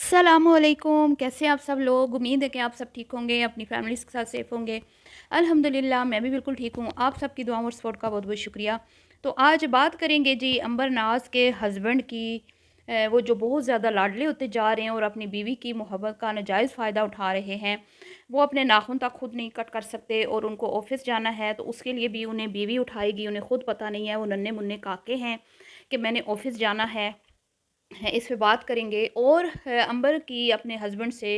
अस्सलामुअलैकुम, कैसे हैं आप सब लोग। उम्मीद है कि आप सब ठीक होंगे, अपनी फैमिलीज़ के साथ सेफ़ होंगे। अल्हम्दुलिल्लाह मैं भी बिल्कुल ठीक हूँ। आप सबकी दुआओं और सपोर्ट का बहुत बहुत शुक्रिया। तो आज बात करेंगे जी अंबर नाज के हस्बैंड की। वो जो बहुत ज़्यादा लाडले होते जा रहे हैं और अपनी बीवी की मोहब्बत का नाजायज़ फ़ायदा उठा रहे हैं। वो अपने नाखून तक खुद नहीं कट कर सकते और उनको ऑफ़िस जाना है तो उसके लिए भी उन्हें बीवी उठाएगी, उन्हें खुद पता नहीं है, वो नन्हे मुन्ने काके हैं कि मैंने ऑफ़िस जाना है। इस पे बात करेंगे और अंबर की अपने हस्बैंड से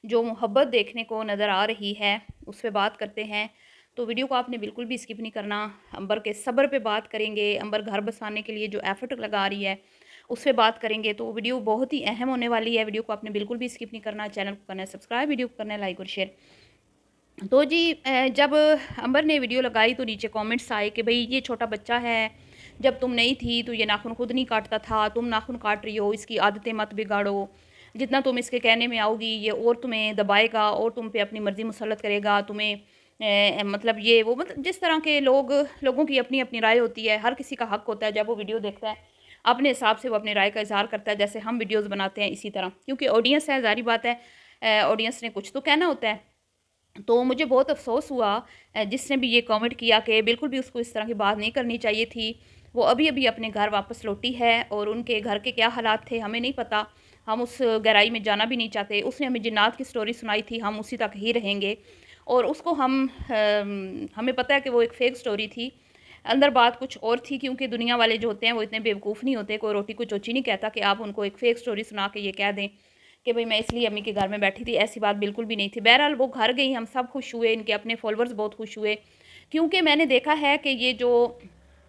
जो मोहब्बत देखने को नज़र आ रही है उस पे बात करते हैं। तो वीडियो को आपने बिल्कुल भी स्किप नहीं करना। अंबर के सब्र पे बात करेंगे, अंबर घर बसाने के लिए जो एफ़र्ट लगा रही है उस पे बात करेंगे। तो वीडियो बहुत ही अहम होने वाली है, वीडियो को आपने बिल्कुल भी स्किप नहीं करना। चैनल को करना है सब्सक्राइब, वीडियो को करना है लाइक और शेयर। तो जी जब अंबर ने वीडियो लगाई तो नीचे कमेंट्स आए कि भाई ये छोटा बच्चा है, जब तुम नहीं थी तो ये नाखून खुद नहीं काटता था, तुम नाखून काट रही हो, इसकी आदतें मत बिगाड़ो, जितना तुम इसके कहने में आओगी ये और तुम्हें दबाएगा और तुम पे अपनी मर्ज़ी मुसल्लत करेगा, तुम्हें मतलब ये वो मतलब जिस तरह के लोगों की अपनी अपनी राय होती है, हर किसी का हक होता है जब वो वीडियो देखता है अपने हिसाब से वो अपनी राय का इजहार करता है, जैसे हम वीडियोज़ बनाते हैं इसी तरह, क्योंकि ऑडियंस है, ज़ाहिर बात है ऑडियंस ने कुछ तो कहना होता है। तो मुझे बहुत अफ़सोस हुआ जिसने भी ये कमेंट किया कि बिल्कुल भी उसको इस तरह की बात नहीं करनी चाहिए थी। वो अभी-अभी अपने घर वापस लौटी है और उनके घर के क्या हालात थे हमें नहीं पता। हम उस गहराई में जाना भी नहीं चाहते। उसने हमें जिन्नात की स्टोरी सुनाई थी, हम उसी तक ही रहेंगे और उसको हमें पता है कि वो एक फ़ेक स्टोरी थी। अंदर बात कुछ और थी, क्योंकि दुनिया वाले जो होते हैं वो इतने बेवकूफ़ नहीं होते। कोई रोटी को चोची नहीं कहता कि आप उनको एक फ़ेक स्टोरी सुना के ये कह दें कि भई मैं इसलिए अम्मी के घर में बैठी थी, ऐसी बात बिल्कुल भी नहीं थी। बहरहाल वो घर गई, हम सब खुश हुए, इनके अपने फ़ॉलोअर्स बहुत खुश हुए, क्योंकि मैंने देखा है कि ये जो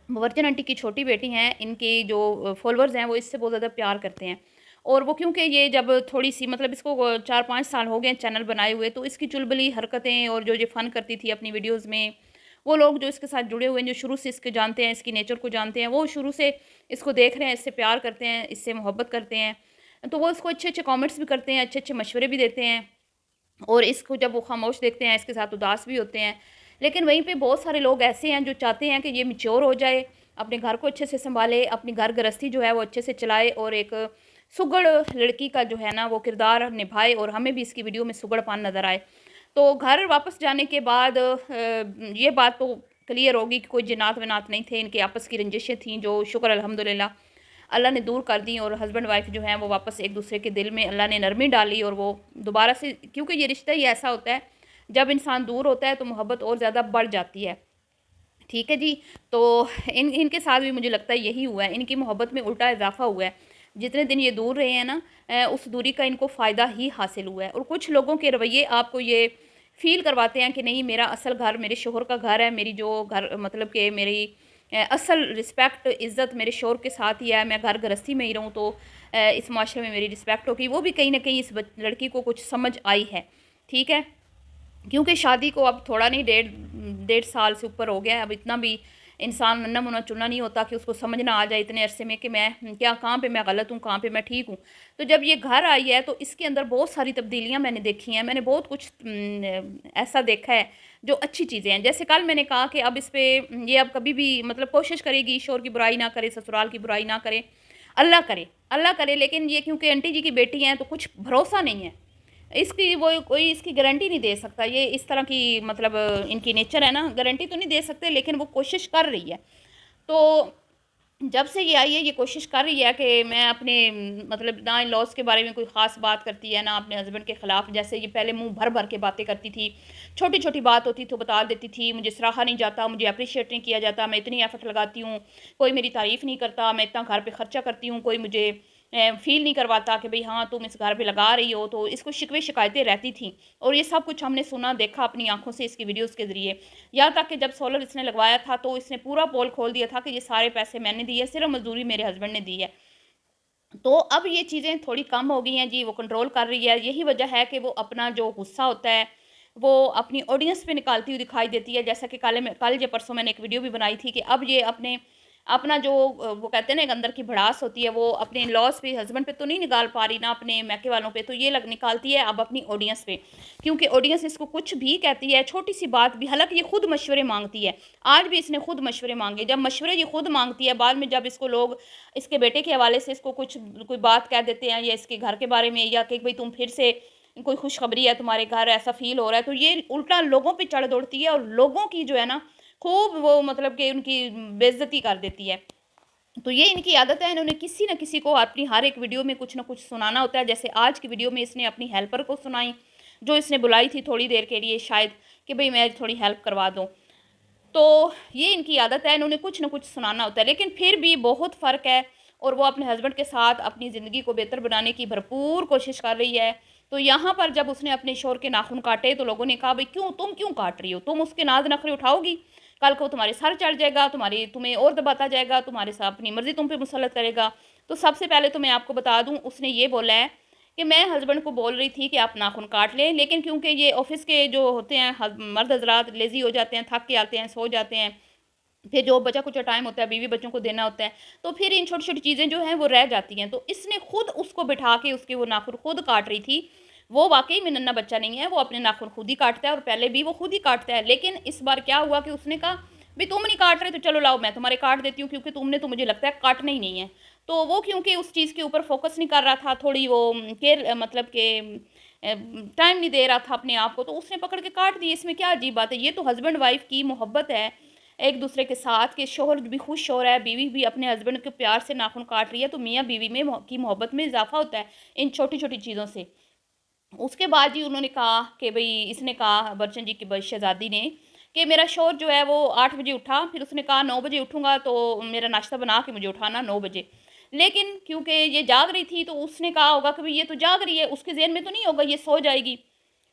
वर्जिन आंटी की छोटी बेटी हैं, इनकी जो फ़ॉलोअर्स हैं, वो इससे बहुत ज़्यादा प्यार करते हैं। और वो क्योंकि ये जब थोड़ी-सी मतलब इसको 4-5 साल हो गए चैनल बनाए हुए, तो इसकी चुलबुली हरकतें और जो ये फ़न करती थी अपनी वीडियोज़ में, वो लोग जो इसके साथ जुड़े हुए हैं, जो शुरू से इसके जानते हैं, इसकी नेचर को जानते हैं, वो शुरू से इसको देख रहे हैं, इससे प्यार करते हैं, इससे मोहब्बत करते हैं। तो वो इसको अच्छे-अच्छे कमेंट्स भी करते हैं, अच्छे-अच्छे मशवरे भी देते हैं और इसको जब वो खामोश देखते हैं, इसके साथ उदास भी होते हैं। लेकिन वहीं पे बहुत सारे लोग ऐसे हैं जो चाहते हैं कि ये मैच्योर हो जाए, अपने घर को अच्छे से सँभाले, अपनी घर गृहस्थी जो है वो अच्छे से चलाए और एक सुघड़ लड़की का जो है ना वो किरदार निभाए और हमें भी इसकी वीडियो में सुघड़पन नज़र आए। तो घर वापस जाने के बाद ये बात तो क्लियर होगी कि कोई जिन्नात-विन्नात नहीं थे, इनकी आपस की रंजिशें थीं जो शुक्र अल्हम्दुलिल्लाह अल्लाह ने दूर कर दी और हस्बैंड वाइफ जो हैं वो वापस एक दूसरे के दिल में अल्लाह ने नरमी डाली और वो दोबारा से, क्योंकि ये रिश्ता ही ऐसा होता है जब इंसान दूर होता है तो मोहब्बत और ज़्यादा बढ़ जाती है। ठीक है जी। तो इनके साथ भी मुझे लगता है यही हुआ है, इनकी मोहब्बत में उल्टा इजाफा हुआ है। जितने दिन ये दूर रहे हैं ना उस दूरी का इनको फ़ायदा ही हासिल हुआ है और कुछ लोगों के रवैये आपको ये फ़ील करवाते हैं कि नहीं, मेरा असल घर मेरे शोहर का घर है, मेरी जो घर मतलब कि मेरी असल रिस्पेक्ट इज़्ज़त मेरे शोहर के साथ ही है, मैं घर गृहस्थी में ही रहूँ तो इस माशरे में मेरी रिस्पेक्ट होगी। वो भी कहीं न कहीं इस लड़की को कुछ समझ आई है। ठीक है? क्योंकि शादी को अब थोड़ा नहीं, डेढ़ डेढ़ साल से ऊपर हो गया है। अब इतना भी इंसान नन्ना-मुन्ना चुनना नहीं होता कि उसको समझ ना आ जाए इतने अरसे में कि मैं क्या, कहाँ पे मैं गलत हूँ, कहाँ पे मैं ठीक हूँ। तो जब ये घर आई है तो इसके अंदर बहुत सारी तब्दीलियाँ मैंने देखी हैं। मैंने बहुत कुछ ऐसा देखा है जो अच्छी चीज़ें हैं। जैसे कल मैंने कहा कि अब इस पे ये अब कभी भी मतलब कोशिश करेगी शौहर की बुराई ना करे, ससुराल की बुराई ना करे। अल्लाह करे, लेकिन ये क्योंकि आंटी जी की बेटी हैं तो कुछ भरोसा नहीं है। इसकी वो कोई इसकी गारंटी नहीं दे सकता। ये इस तरह की मतलब इनकी नेचर है ना, गारंटी तो नहीं दे सकते लेकिन वो कोशिश कर रही है। तो जब से ये आई है ये कोशिश कर रही है कि मैं अपने मतलब ना इन लॉज़ के बारे में कोई ख़ास बात करती है ना अपने हस्बैंड के ख़िलाफ़। जैसे ये पहले मुँह भर-भर के बातें करती थी, छोटी-छोटी बात होती तो बता देती थी, मुझे सराहा नहीं जाता, मुझे एप्रिशिएट नहीं किया जाता, मैं इतनी एफ़र्ट लगाती हूँ, कोई मेरी तारीफ़ नहीं करता, मैं इतना घर पे ख़र्चा करती हूँ, कोई मुझे फ़ील नहीं करवाता कि भई हाँ, तुम इस घर पे लगा रही हो। तो इसको शिकवे शिकायतें रहती थी और ये सब कुछ हमने सुना, देखा अपनी आँखों से इसकी वीडियोज़ के ज़रिए। यहाँ तक कि जब सोलर इसने लगवाया था तो इसने पूरा पोल खोल दिया था कि ये सारे पैसे मैंने दिए, सिर्फ़ मज़दूरी मेरे हस्बैंड ने दी है। तो अब ये चीज़ें थोड़ी कम हो गई हैं जी, वो कंट्रोल कर रही है। यही वजह है कि वो अपना जो गुस्सा होता है, वो अपनी ऑडियंस पे निकालती हुई दिखाई देती है। जैसा कि कल या परसों मैंने एक वीडियो भी बनाई थी कि अब ये अपने अपना जो वो कहते हैं ना एक अंदर की भड़ास होती है, वो अपने लॉस पे हस्बैंड पे तो नहीं निकाल पा रही ना अपने मैके वालों पे, तो ये लग निकालती है अब अपनी ऑडियंस पे, क्योंकि ऑडियंस इसको कुछ भी कहती है, छोटी सी बात भी, हालांकि ये खुद मशवरे मांगती है, आज भी इसने खुद मशवरे मांगे, जब मशवरे ये खुद मांगती है, बाद में जब इसको लोग इसके बेटे के हवाले से इसको कुछ कोई बात कह देते हैं या इसके घर के बारे में, या कि भाई तुम फिर से कोई खुशखबरी है तुम्हारे घर, ऐसा फील हो रहा है, तो ये उल्टा लोगों पे चढ़ दौड़ती है और लोगों की जो है ना खूब वो मतलब कि उनकी बेइज्जती कर देती है। तो ये इनकी आदत है, इन्होंने किसी न किसी को अपनी हर एक वीडियो में कुछ ना कुछ सुनाना होता है। जैसे आज की वीडियो में इसने अपनी हेल्पर को सुनाई, जो इसने बुलाई थी थोड़ी देर के लिए शायद, कि भाई मैं थोड़ी हेल्प करवा दूँ। तो ये इनकी आदत है, इन्होंने कुछ ना कुछ सुनाना होता है, लेकिन फिर भी बहुत फ़र्क है और वो अपने हस्बैंड के साथ अपनी ज़िंदगी को बेहतर बनाने की भरपूर कोशिश कर रही है। तो यहाँ पर जब उसने अपने शोहर के नाखून काटे तो लोगों ने कहा भाई तुम क्यों काट रही हो, तुम उसके नाज नखरे उठाओगी, कल को तुम्हारे सर चढ़ जाएगा, तुम्हें और दबाता जाएगा, तुम्हारे साथ अपनी मर्जी तुम पे मुसलत करेगा। तो सबसे पहले तो मैं आपको बता दूं, उसने ये बोला है कि मैं हस्बैंड को बोल रही थी कि आप नाखून काट लें, लेकिन क्योंकि ये ऑफिस के जो होते हैं मर्द हजरात लेज़ी हो जाते हैं, थक के आते हैं, सो जाते हैं, फिर जो बचा कुछ टाइम होता है बीवी बच्चों को देना होता है, तो फिर इन छोटी छोटी चीज़ें जो हैं वो रह जाती हैं। तो इसने खुद उसको बिठा के उसके वो नाखून खुद काट रही थी। वो वाकई में नन्ना बच्चा नहीं है, वो अपने नाखून खुद ही काटता है और पहले भी वो खुद ही काटता है। लेकिन इस बार क्या हुआ कि उसने कहा भाई तुम नहीं काट रहे तो चलो लाओ मैं तुम्हारे काट देती हूँ, क्योंकि तुमने तो मुझे लगता है काटना ही नहीं है। तो वो क्योंकि उस चीज़ के ऊपर फोकस नहीं कर रहा था, थोड़ी वो केयर मतलब के टाइम नहीं दे रहा था अपने आप को, तो उसने पकड़ के काट दिए। इसमें क्या अजीब बात है, ये तो हस्बैंड वाइफ की मोहब्बत है एक दूसरे के साथ, के शोहर भी खुश हो रहा है, बीवी भी अपने हस्बैंड के प्यार से नाखून काट रही है, तो मियाँ बीवी में की मोहब्बत में इजाफा होता है इन छोटी छोटी चीज़ों से। उसके बाद जी उन्होंने कहा कि भई, इसने कहा बच्चन जी की शहज़ादी ने कि मेरा शौहर जो है वो 8 बजे उठा, फिर उसने कहा 9 बजे उठूँगा तो मेरा नाश्ता बना के मुझे उठाना 9 बजे। लेकिन क्योंकि ये जाग रही थी तो उसने कहा होगा कि भई ये तो जाग रही है, उसके ज़हन में तो नहीं होगा ये सो जाएगी।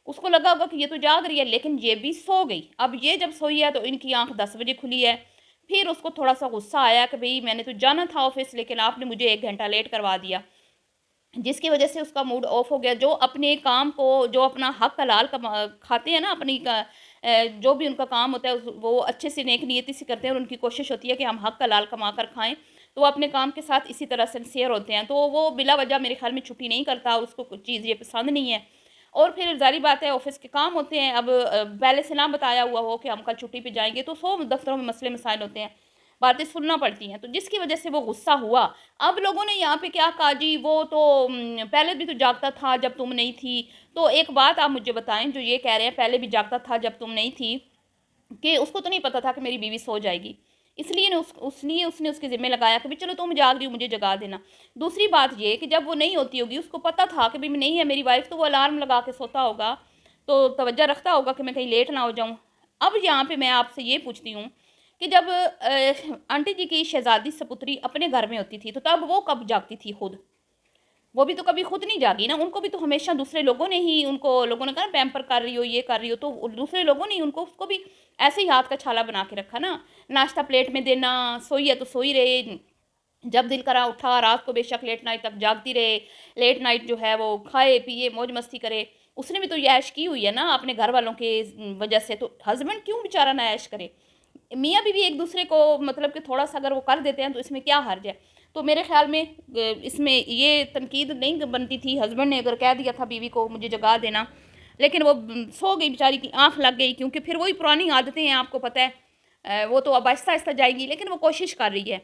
उसको लगा होगा कि ये तो जाग रही है, लेकिन ये भी सो गई। अब ये जब सोई है तो इनकी आँख 10 बजे खुली है। फिर उसको थोड़ा-सा गुस्सा आया कि भई मैंने तो जाना था ऑफ़िस, लेकिन आपने मुझे 1 घंटा लेट करवा दिया। जिसकी वजह से उसका मूड ऑफ हो गया। जो अपने काम को, जो अपना हक हलाल कमा खाते हैं ना, अपनी जो भी उनका काम होता है वो अच्छे से नेक नियति से करते हैं और उनकी कोशिश होती है कि हम हक हलाल कमा कर खाएँ, तो वो अपने काम के साथ इसी तरह सिंसियर होते हैं। तो वो बिला वजह मेरे ख्याल में छुट्टी नहीं करता, उसको कुछ चीज़ ये पसंद नहीं है। और फिर ज़ाहिर बात है ऑफ़िस के काम होते हैं, अब पहले से ना बताया हुआ हो कि हम कल छुट्टी पे जाएँगे, तो 100 दफ़्तरों में मसले मसाइल होते हैं, बातें सुनना पड़ती हैं, तो जिसकी वजह से वो गुस्सा हुआ। अब लोगों ने यहाँ पे क्या कहा जी, वो तो पहले भी तो जागता था जब तुम नहीं थी। तो एक बात आप मुझे बताएँ, जो ये कह रहे हैं पहले भी जागता था जब तुम नहीं थी, कि उसको तो नहीं पता था कि मेरी बीवी सो जाएगी। इसलिए ने उसने उसके ज़िम्मे लगाया कि भई चलो तुम जाग रही हो मुझे जगा देना। दूसरी बात ये कि जब वो नहीं होती होगी, उसको पता था कि भई नहीं है मेरी वाइफ़, तो वो अलार्म लगा के सोता होगा, तो तवज्जो रखता होगा कि मैं कहीं लेट ना हो जाऊँ। अब यहाँ पे मैं आपसे ये पूछती हूँ कि जब आंटी जी की शहज़ादी सपुत्री अपने घर में होती थी, तो तब वो कब जागती थी खुद? वो भी तो कभी खुद नहीं जागी ना, उनको भी तो हमेशा दूसरे लोगों ने ही, उनको लोगों ने कहा ना पैम्पर कर रही हो, ये कर रही हो, तो दूसरे लोगों ने ही उनको, उसको भी ऐसे ही हाथ का छाला बना के रखा ना। नाश्ता प्लेट में देना, सोई है तो सोई रहे, जब दिल करा उठा, रात को बेशक लेट नाइट तक जागती रहे, लेट नाइट जो है वो खाए पिए मौज मस्ती करे। उसने भी तो ये ऐश की हुई है ना अपने घर वालों के वजह से, तो हस्बैंड क्यों बेचारा ना ऐश करे? मियाँ बीवी एक दूसरे को मतलब कि थोड़ा सा अगर वो कर देते हैं तो इसमें क्या हर्ज है? तो मेरे ख्याल में इसमें ये तनकीद नहीं बनती थी। हस्बैंड ने अगर कह दिया था बीवी को मुझे जगा देना, लेकिन वो सो गई बेचारी की आँख लग गई, क्योंकि फिर वही पुरानी आदतें हैं, आपको पता है। वो तो अब आहिस्ता-आहिस्ता जाएगी, लेकिन वो कोशिश कर रही है।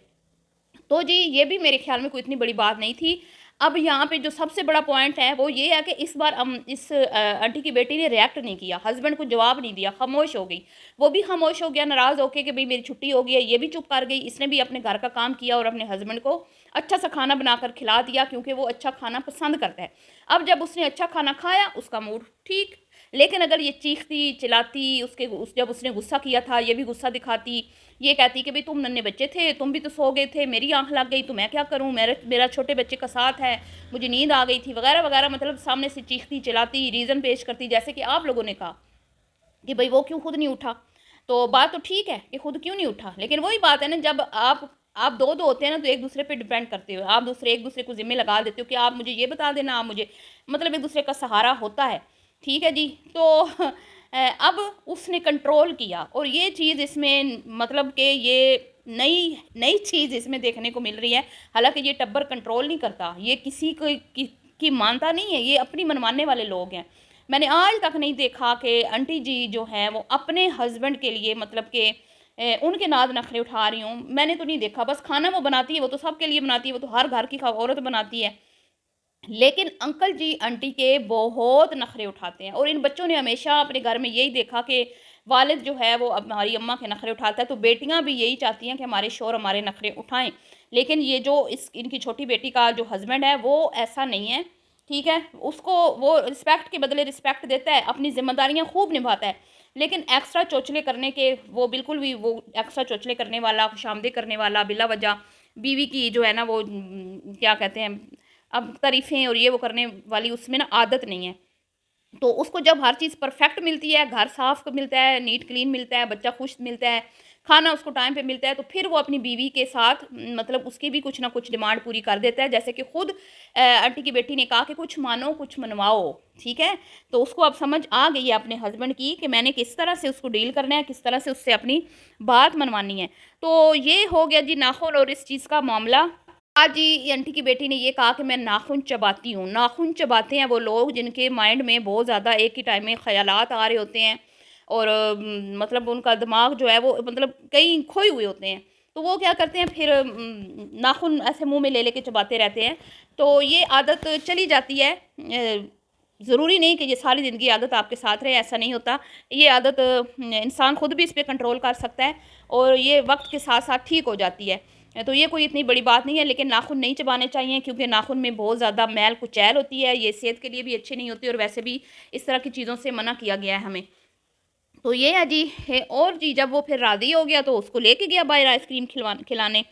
तो जी ये भी मेरे ख्याल में कोई इतनी बड़ी बात नहीं थी। अब यहाँ पे जो सबसे बड़ा पॉइंट है वो ये है कि इस बार इस आंटी की बेटी ने रिएक्ट नहीं किया, हस्बैंड को जवाब नहीं दिया, खामोश हो गई। वो भी खामोश हो गया नाराज़ होके कि भई मेरी छुट्टी हो गई है, ये भी चुप कर गई। इसने भी अपने घर का काम किया और अपने हस्बैंड को अच्छा सा खाना बनाकर खिला दिया, क्योंकि वो अच्छा खाना पसंद करता है। अब जब उसने अच्छा खाना खाया, उसका मूड ठीक। लेकिन अगर ये चीखती, चिल्लाती, जब उसने गुस्सा किया था, ये भी गुस्सा दिखाती, ये कहती कि भई तुम नन्हे बच्चे थे, तुम भी तो सो गए थे, मेरी आँख लग गई तो मैं क्या करूँ? मेरा छोटे बच्चे का साथ है, मुझे नींद आ गई थी, वगैरह-वगैरह, मतलब सामने से चीखती, चिल्लाती, रीज़न पेश करती, जैसे कि आप लोगों ने कहा कि भई वो क्यों खुद नहीं उठा? तो बात तो ठीक है कि खुद क्यों नहीं उठा, लेकिन वही बात है ना, जब आप 2-2 होते हैं ना, तो एक-दूसरे पे डिपेंड करते हो। आप एक-दूसरे को ज़िम्मे लगा देते हो कि आप मुझे ये बता देना, आप मुझे, मतलब एक-दूसरे का सहारा होता है। ठीक है जी? तो अब उसने कंट्रोल किया और ये चीज़ इसमें मतलब कि ये नई नई चीज़ इसमें देखने को मिल रही है। हालाँकि ये टब्बर कंट्रोल नहीं करता, ये किसी को की मानता नहीं है, ये अपनी मनमाने वाले लोग हैं। मैंने आज तक नहीं देखा कि आंटी जी जो हैं वो अपने हस्बैंड के लिए मतलब कि उनके नाद नखरे उठा रही हूँ, मैंने तो नहीं देखा। बस खाना वो बनाती है, वो तो सबके लिए बनाती है, वो तो हर घर की औरत बनाती है। लेकिन अंकल जी आंटी के बहुत नखरे उठाते हैं, और इन बच्चों ने हमेशा अपने घर में यही देखा कि वालिद जो है वो अब हमारी अम्मा के नखरे उठाता है, तो बेटियां भी यही चाहती हैं कि हमारे शौहर हमारे नखरे उठाएं। लेकिन ये जो इनकी छोटी बेटी का जो हस्बैंड है वो ऐसा नहीं है, ठीक है। उसको वो रिस्पेक्ट के बदले रिस्पेक्ट देता है, अपनी जिम्मेदारियां खूब निभाता है, लेकिन एक्स्ट्रा चोचले करने के वो बिल्कुल भी, वो एक्स्ट्रा चोचले करने वाला, खुशामदी करने वाला, बिला वजह बीवी की जो है ना वो क्या कहते हैं, अब तारीफ़ें और ये वो करने वाली उसमें ना आदत नहीं है। तो उसको जब हर चीज़ परफेक्ट मिलती है, घर साफ़ मिलता है, नीट क्लीन मिलता है, बच्चा खुश मिलता है, खाना उसको टाइम पे मिलता है, तो फिर वो अपनी बीवी के साथ मतलब उसकी भी कुछ ना कुछ डिमांड पूरी कर देता है। जैसे कि खुद आंटी की बेटी ने कहा कि कुछ मानो कुछ मनवाओ, ठीक है। तो उसको अब समझ आ गई है अपने हस्बैंड की कि मैंने किस तरह से उसको डील करना है, किस तरह से उससे अपनी बात मनवानी है। तो ये हो गया जी नाखुन और इस चीज़ का मामला। आज जी आंटी की बेटी ने ये कहा कि मैं नाखून चबाती हूँ। नाखून चबाते हैं वो लोग जिनके माइंड में बहुत ज़्यादा एक ही टाइम में ख़यालात आ रहे होते हैं, और मतलब उनका दिमाग जो है वो मतलब कहीं खोए हुए होते हैं। तो वो क्या करते हैं फिर नाखून ऐसे मुँह में ले लेके चबाते रहते हैं। तो ये आदत चली जाती है। ज़रूरी नहीं कि ये सारी ज़िंदगी आदत आपके साथ रहे, ऐसा नहीं होता। ये आदत इंसान खुद भी इस पे कंट्रोल कर सकता है, और ये वक्त के साथ साथ ठीक हो जाती है। तो ये कोई इतनी बड़ी बात नहीं है, लेकिन नाखून नहीं चबाने चाहिए, क्योंकि नाखून में बहुत ज़्यादा मैल कुचैल होती है, ये सेहत के लिए भी अच्छी नहीं होती, और वैसे भी इस तरह की चीज़ों से मना किया गया है हमें। तो ये है जी है। और जी जब वो फिर राज़ी हो गया तो उसको लेके गया बाहर आइसक्रीम खिलाने,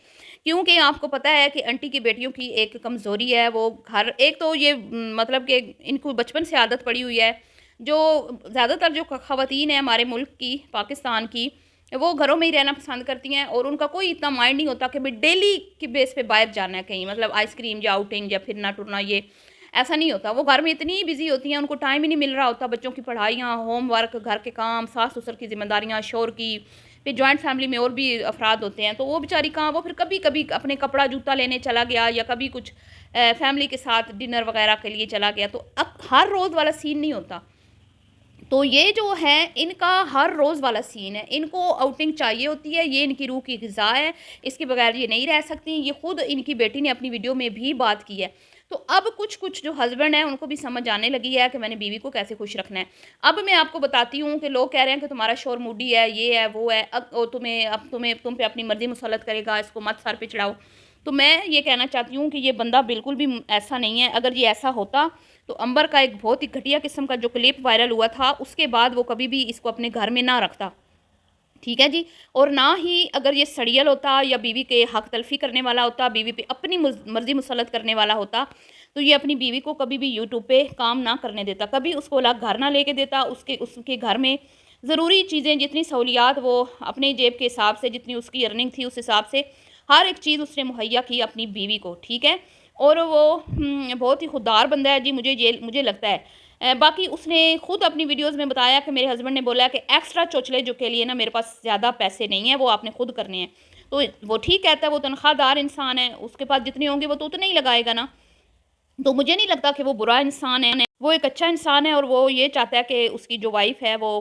क्योंकि आपको पता है कि आंटी की बेटियों की एक कमज़ोरी है, वो घर एक तो ये मतलब कि इनको बचपन से आदत पड़ी हुई है, जो ज़्यादातर जो ख़वातीन हैं हमारे मुल्क की, पाकिस्तान की, वो घरों में ही रहना पसंद करती हैं, और उनका कोई इतना माइंड नहीं होता कि भाई डेली की बेस पे बाहर जाना है कहीं, मतलब आइसक्रीम या आउटिंग या फिरना टुरना, ये ऐसा नहीं होता। वो घर में इतनी बिज़ी होती हैं, उनको टाइम ही नहीं मिल रहा होता, बच्चों की पढ़ाइयाँ, होमवर्क, घर के काम, सास-ससुर की ज़िम्मेदारियाँ, शौहर की, फिर जॉइंट फैमिली में और भी अफराद होते हैं, तो वो बेचारी कहाँ, वो फिर कभी-कभी अपने कपड़ा जूता लेने चला गया, या कभी कुछ फैमिली के साथ डिनर वगैरह के लिए चला गया, तो अब हर रोज़ वाला सीन नहीं होता। तो ये जो है इनका हर रोज़ वाला सीन है, इनको आउटिंग चाहिए होती है, ये इनकी रूह की ग़िज़ा है, इसके बगैर ये नहीं रह सकती। ये खुद इनकी बेटी ने अपनी वीडियो में भी बात की है। तो अब कुछ-कुछ जो हस्बैंड हैं उनको भी समझ आने लगी है कि मैंने बीवी को कैसे खुश रखना है। अब मैं आपको बताती हूँ कि लोग कह रहे हैं कि तुम्हारा शौहर मूडी है, ये है, वो है, अब तुम पे अपनी मर्ज़ी मुसल्लत करेगा, इसको मत सर पे चढ़ाओ। तो मैं ये कहना चाहती हूँ कि ये बंदा बिल्कुल भी ऐसा नहीं है। अगर ये ऐसा होता तो अंबर का एक बहुत ही घटिया किस्म का जो क्लिप वायरल हुआ था, उसके बाद वो कभी भी इसको अपने घर में ना रखता, ठीक है जी। और ना ही अगर ये सड़ियल होता या बीवी के हक तलफ़ी करने वाला होता, बीवी पे अपनी मर्ज़ी मुसल्लत करने वाला होता, तो ये अपनी बीवी को कभी भी यूट्यूब पे काम ना करने देता, कभी उसको अलग घर ना लेके देता। उसके घर में ज़रूरी चीज़ें, जितनी सहूलियात वो अपने जेब के हिसाब से, जितनी उसकी अर्निंग थी उस हिसाब से हर एक चीज़ उसने मुहैया की अपनी बीवी को, ठीक है। और वो बहुत ही खुददार बंदा है जी, मुझे लगता है। बाकी उसने खुद अपनी वीडियोज़ में बताया कि मेरे हस्बैंड ने बोला कि एक्स्ट्रा चौचले जो के लिए ना मेरे पास ज़्यादा पैसे नहीं हैं, वो आपने खुद करने हैं। तो वो ठीक कहता है, वो तनख्वाहदार इंसान है, उसके पास जितने होंगे वो तो उतने ही लगाएगा ना। तो मुझे नहीं लगता कि वो बुरा इंसान है, वो एक अच्छा इंसान है, और वो ये चाहता है कि उसकी जो वाइफ़ है वो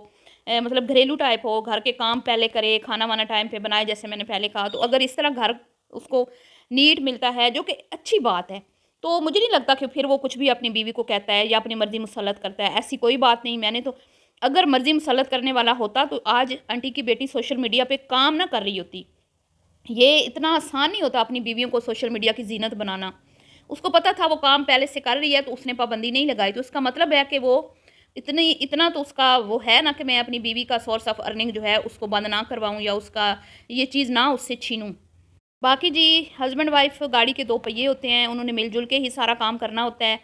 मतलब घरेलू टाइप हो, घर के काम पहले करे, खाना-वाना टाइम पे बनाए, जैसे मैंने पहले कहा। तो अगर इस तरह घर उसको नीट मिलता है, जो कि अच्छी बात है, तो मुझे नहीं लगता कि फिर वो कुछ भी अपनी बीवी को कहता है या अपनी मर्ज़ी मुसल्लत करता है, ऐसी कोई बात नहीं। मैंने तो अगर मर्ज़ी मुसल्लत करने वाला होता तो आज आंटी की बेटी सोशल मीडिया पे काम ना कर रही होती। ये इतना आसान नहीं होता अपनी बीवियों को सोशल मीडिया की ज़ीनत बनाना। उसको पता था वो काम पहले से कर रही है, तो उसने पाबंदी नहीं लगाई। तो इसका मतलब है कि वो इतना तो उसका वो है ना कि मैं अपनी बीवी का सोर्स ऑफ अर्निंग जो है उसको बंद ना करवाऊँ, या उसका ये चीज़ ना उससे छीनूँ। बाकी जी हस्बैंड वाइफ गाड़ी के 2 पहिए होते हैं, उन्होंने मिल-जुल के ही सारा काम करना होता है,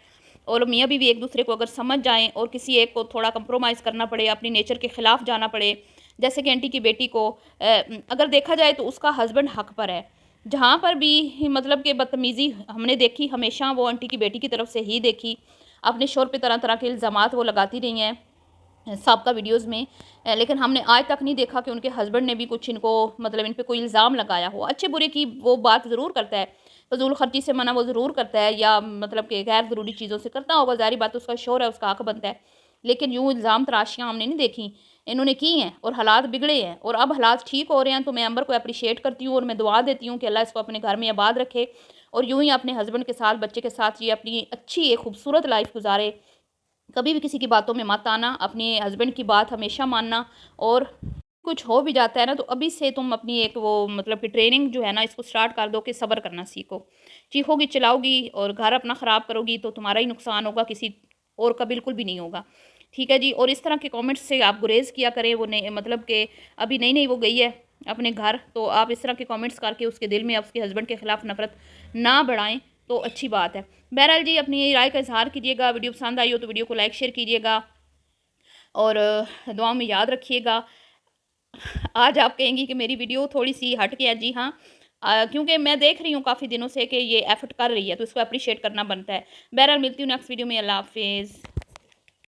और मियाँ बीवी एक दूसरे को अगर समझ जाएँ और किसी एक को थोड़ा कंप्रोमाइज़ करना पड़े, अपनी नेचर के खिलाफ जाना पड़े, जैसे कि आंटी की बेटी को अगर देखा जाए तो उसका हस्बैंड हक पर है। जहाँ पर भी मतलब कि बदतमीज़ी हमने देखी, हमेशा वो आंटी की बेटी की तरफ से ही देखी। अपने शौहर पे तरह-तरह के इल्ज़ामात वो लगाती रही हैं। साबका वीडियोस में, लेकिन हमने आज तक नहीं देखा कि उनके हस्बैंड ने भी कुछ इनको मतलब इन पे कोई इल्ज़ाम लगाया हो। अच्छे बुरे की वो बात ज़रूर करता है, फ़ज़ूल ख़र्ची से मना वो ज़रूर करता है, या मतलब कि गैर ज़रूरी चीज़ों से करता होगा, ज़ाहिर बात उसका शौहर है, उसका हक़ बनता है। लेकिन यूँ इल्ज़ाम तराशियाँ हमने नहीं देखी, इन्होंने की हैं और हालात बिगड़े हैं और अब हालात ठीक हो रहे हैं। तो मैं अंबर को एप्रिशिएट करती हूँ और मैं दुआ देती हूँ कि अल्लाह इसको अपने घर में आबाद रखे और यूँ ही अपने हस्बैंड के साथ, बच्चे के साथ ये अपनी अच्छी एक खूबसूरत लाइफ़ गुज़ारे। कभी भी किसी की बातों में मत आना, अपने हस्बैंड की बात हमेशा मानना, और कुछ हो भी जाता है ना तो अभी से तुम अपनी एक वो मतलब कि ट्रेनिंग जो है ना इसको स्टार्ट कर दो कि सब्र करना सीखो। चीखोगी, चिल्लाओगी और घर अपना ख़राब करोगी तो तुम्हारा ही नुकसान होगा, किसी और का बिल्कुल भी नहीं होगा। ठीक है जी, और इस तरह के कमेंट्स से आप गुरेज़ किया करें। वो नए मतलब कि अभी नई-नई वो गई है अपने घर, तो आप इस तरह के कमेंट्स करके उसके दिल में उसके हस्बैंड के खिलाफ नफ़रत ना बढ़ाएँ, तो अच्छी बात है। बहरहाल जी, अपनी राय का इज़हार कीजिएगा। वीडियो पसंद आई हो तो वीडियो को लाइक शेयर कीजिएगा और दुआओं में याद रखिएगा। आज आप कहेंगी कि मेरी वीडियो थोड़ी-सी हट के है, जी हाँ। क्योंकि मैं देख रही हूँ काफ़ी दिनों से कि ये एफ़र्ट कर रही है, तो इसको एप्रिशिएट करना बनता है। बहरहाल मिलती हूँ नेक्स्ट वीडियो में। अल्लाह हाफ़िज़।